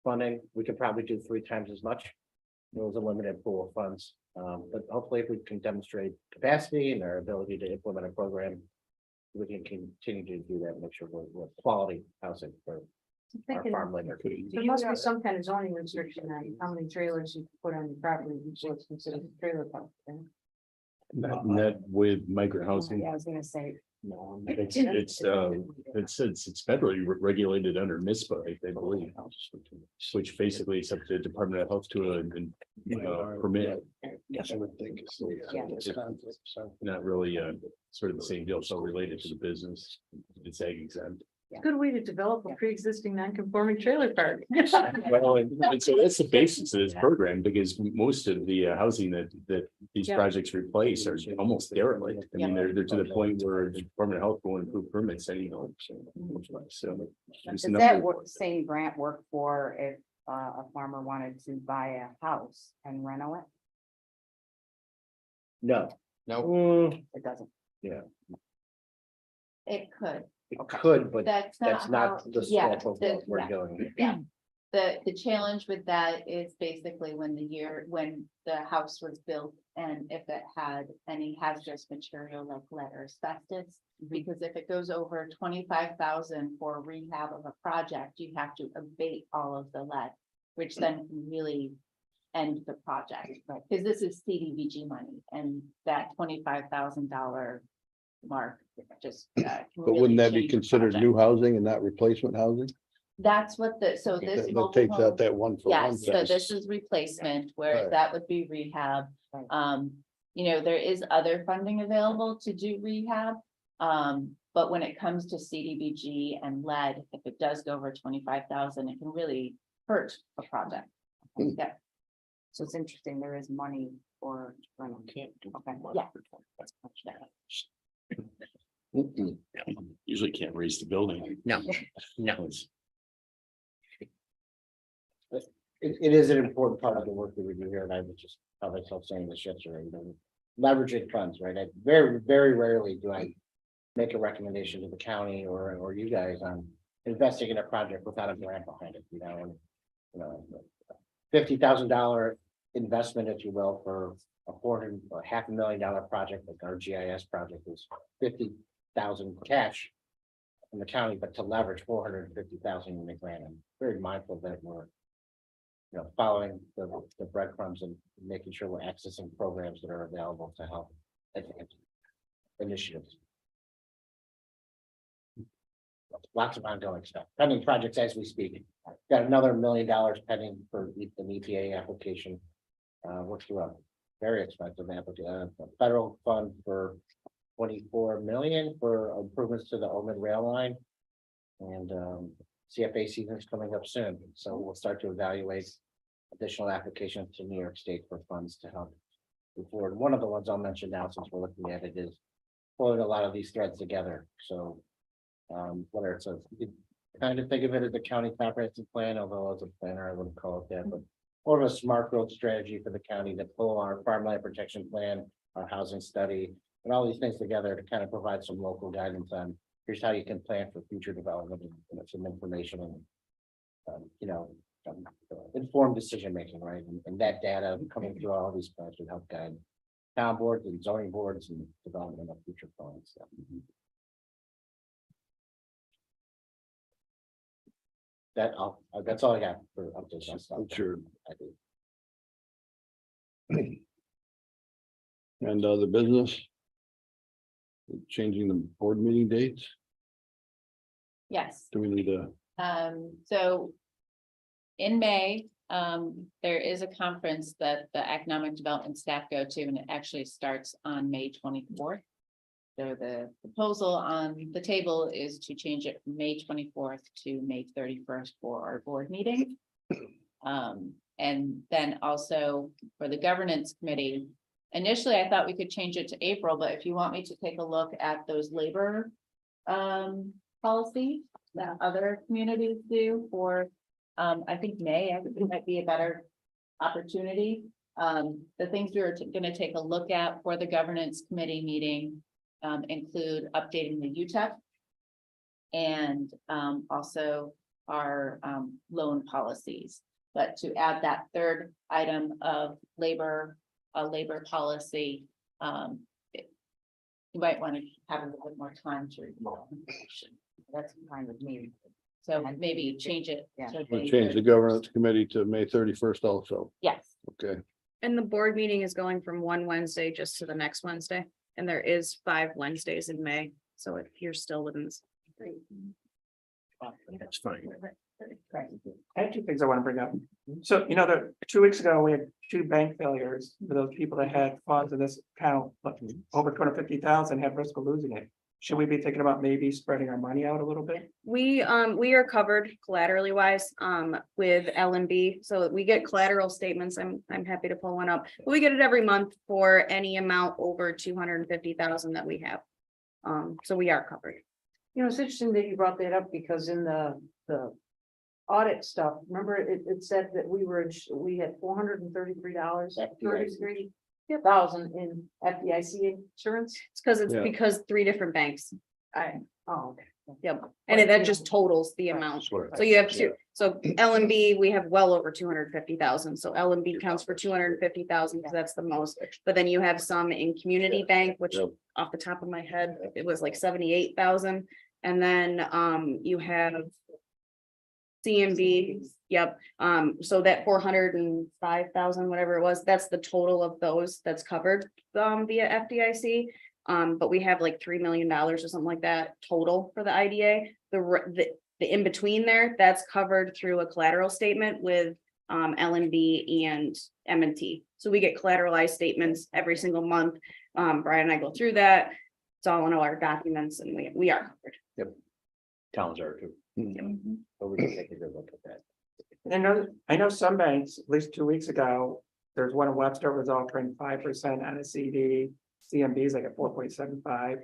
funding. We could probably do 3 times as much. It was a limited pool of funds. But hopefully if we can demonstrate capacity and our ability to implement a program, we can continue to do that and make sure we're quality housing for our farmland. There must be some kind of zoning restriction on how many trailers you can put on your property, which is considered a trailer park. Not with micro housing. Yeah, I was gonna say. No, it's federally regulated under MISPA, I believe. Which basically is up to the Department of Health to permit. Yes, I would think. Not really sort of the same deal, so related to the business. It's ag exempt. Good way to develop a pre-existing non-conforming trailer park. Well, and so that's the basis of this program, because most of the housing that these projects replace are almost derelict. I mean, they're to the point where the Department of Health won't approve permits anymore. So. Does that same grant work for if a farmer wanted to buy a house and reno it? No. No. It doesn't. Yeah. It could. It could, but That's that's not not the yeah, scope of the- what we're yeah. doing. Yeah. The challenge with that is basically when the house was built and if it had any hazardous material like lead or asbestos. Because if it goes over 25,000 for rehab of a project, you have to abate all of the lead, which then can really end the project. Because this is CDBG money and that $25,000 mark just. can But wouldn't really that be change the considered project. new housing and not replacement housing? That's what so this. That mobile takes home- out that one for one. Yes, so this is replacement, where Right. that would be rehab. There is other funding available to do rehab. But when it comes to CDBG and lead, if it does go over 25,000, it can really hurt a project. Yeah, So it's interesting, there is money for. Okay, yeah. Usually can't raise the building. No, no. It's- It is an important part of the work that we do here, and I was just, found myself saying this yesterday, leveraging funds, right? I very, very rarely do I make a recommendation to the county or you guys on investing in a project without a grant behind it, and, $50,000 investment, if you will, for a $500,000 project, like our GIS project is 50,000 cash in the county, but to leverage 450,000 in the grant. I'm very mindful that we're following the breadcrumbs and making sure we're accessing programs that are available to help advance initiatives. Lots of ongoing stuff, pending projects as we speak. Got another $1 million pending for an EPA application. Works through a very expensive application, federal fund for 24 million for improvements to the OMID rail line. And CFA season is coming up soon, so we'll start to evaluate additional applications to New York State for funds to help move forward. One of the ones I'll mention now, since we're looking at it, is pulling a lot of these threads together. So whether it's you could kind of think of it as a county comprehensive plan, although as a planner, I wouldn't call it that, but more of a smart growth strategy for the county to pull our farmland protection plan, our housing study, and all these things together to kind of provide some local guidance on here's how you can plan for future development and some information and informed decision making, right? And that data coming through all these plans would help guide town boards and zoning boards and development of future plans. That's all I got for updates on stuff. Sure. I do. And the business? Changing the board meeting dates? Yes. Do we need a? So in May, there is a conference that the economic development staff go to, and it actually starts on May 24th. So the proposal on the table is to change it from May 24th to May 31st for our board meeting. And then also for the governance committee, initially I thought we could change it to April, but if you want me to take a look at those labor policy that other communities do for, I think May, I think it might be a better opportunity. The things we were gonna take a look at for the governance committee meeting include updating the UTEP and also our loan policies. But to add that third item of labor policy, you might want to have a little bit more time to review. That's fine with me. So maybe change it. Yeah. to We'll May change the 31st. governance committee to May 31st also. Yes, Okay. And the board meeting is going from one Wednesday just to the next Wednesday, and there is 5 Wednesdays in May, so if you're still within this. That's fine. I have two things I want to bring up. So, the 2 weeks ago, we had 2 bank failures for those people that had funds in this account, but over 250,000 have risk of losing it. Should we be thinking about maybe spreading our money out a little bit? We are covered collaterally wise, with LNB, so we get collateral statements. I'm happy to pull one up. But we get it every month for any amount over 250,000 that we have. So we are covered. It's interesting that you brought that up because in the audit stuff, remember it said that we had $433, $33,000 in FDIC insurance. It's Yeah. because 3 different banks. Oh, okay. Yep, and that just totals the amount. So you have two, so L and B, we have well over 250,000, so L and B counts for 250,000, because that's the most. But then you have some in community bank, which Yep. off the top of my head, it was like 78,000. And then you have CMB, yep, so that 405,000, whatever it was, that's the total of those that's covered via FDIC. But we have like $3 million or something like that total for the IDA. The in between there, that's covered through a collateral statement with LNB and M&T. So we get collateralized statements every single month. Brian and I go through that. It's all in all our documents, and we are covered. Towns are too. So we can take a good look at that. I know some banks, at least 2 weeks ago, there's one in Webster was offering 5% on a CD. CMB is like at 4.75.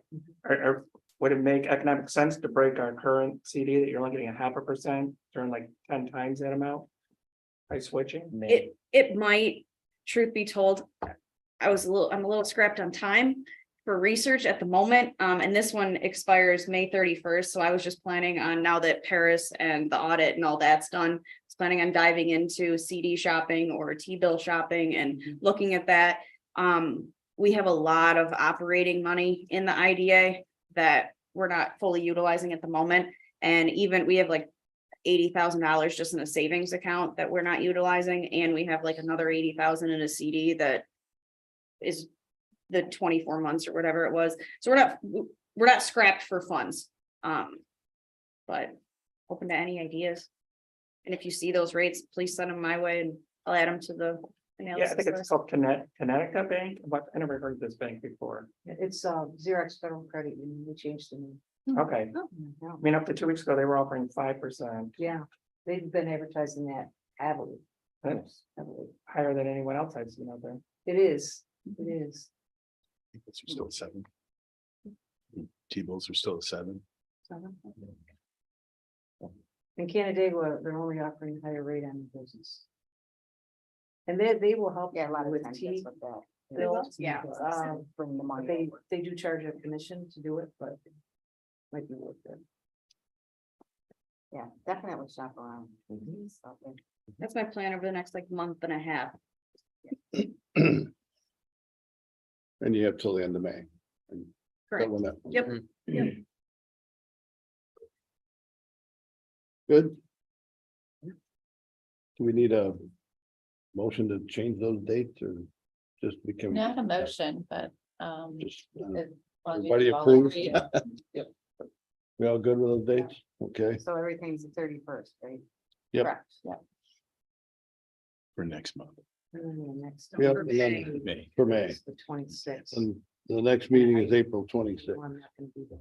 Or would it make economic sense to break our current CD that you're only getting a 0.5%, turn like 10 times that amount? By switching? It might, truth be told, I'm a little scrapped on time for research at the moment. And this one expires May 31st. So I was just planning on, now that Paris and the audit and all that's done, I was planning on diving into CD shopping or T-bill shopping and looking at that. We have a lot of operating money in the IDA that we're not fully utilizing at the moment. And even we have like $80,000 just in a savings account that we're not utilizing. And we have like another 80,000 in a CD that is the 24 months or whatever it was. So we're not scrapped for funds. But open to any ideas. And if you see those rates, please send them my way and I'll add them to the Yeah, I analysis. think it's called Connecticut Bank. I never heard of this bank before. It's Xerox Federal Credit Union. We changed the name. Okay, Yeah. I mean, up to 2 weeks ago, they were offering 5%. Yeah, they've been advertising that heavily. That's Heavily. higher than anyone else I've seen out there. It is, it is. It's still at 7. T-bills are still at 7. In Canandaigua, they're only offering higher rate on the business. And they will help. Yeah, a lot of with times T that's what that. bills. Yeah. Bring the money. They do charge a commission to do it, but might be worth it. Yeah, definitely shop around. That's my plan over the next like month and a half. And you have till the end of May. And Correct. fill in that. Yep. Good. Do we need a motion to change those dates or just become? Not a motion, but, Just, as long as everybody you all approves? agree. We all good with those dates? Okay, So everything's the 31st, right? Yep. Correct, yeah. For next month. And then the next. Yep, and then May. for May. The 26th. And the next meeting is April 26th. I'm not gonna be there.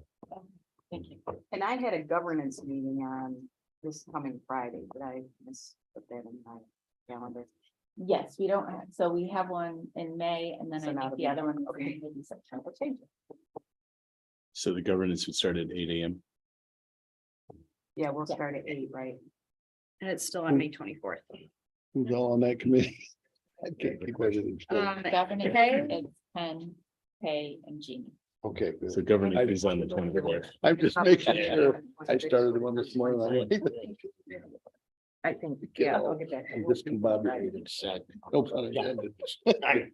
Thank you. And I had a governance meeting on this coming Friday, but I missed put that in my calendar. Yes, we don't have, so we have one in May and then So I now think it'll the be- other one okay. will be in September. Change it. So the governance would start at 8 AM. Yeah, we'll Yeah. start at 8, right? And it's still on May 24th. Who's all on that committee? I can't keep everything straight. Governance, Okay. it's Pen, Pay, and Jeannie. Okay, good. So governance is on the 24th. I'm just making sure. I started the one this morning. I think, yeah, I'll get back. I'm discombobulated. No pun intended. I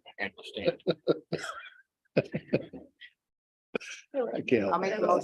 can't. help I'll make it. the motion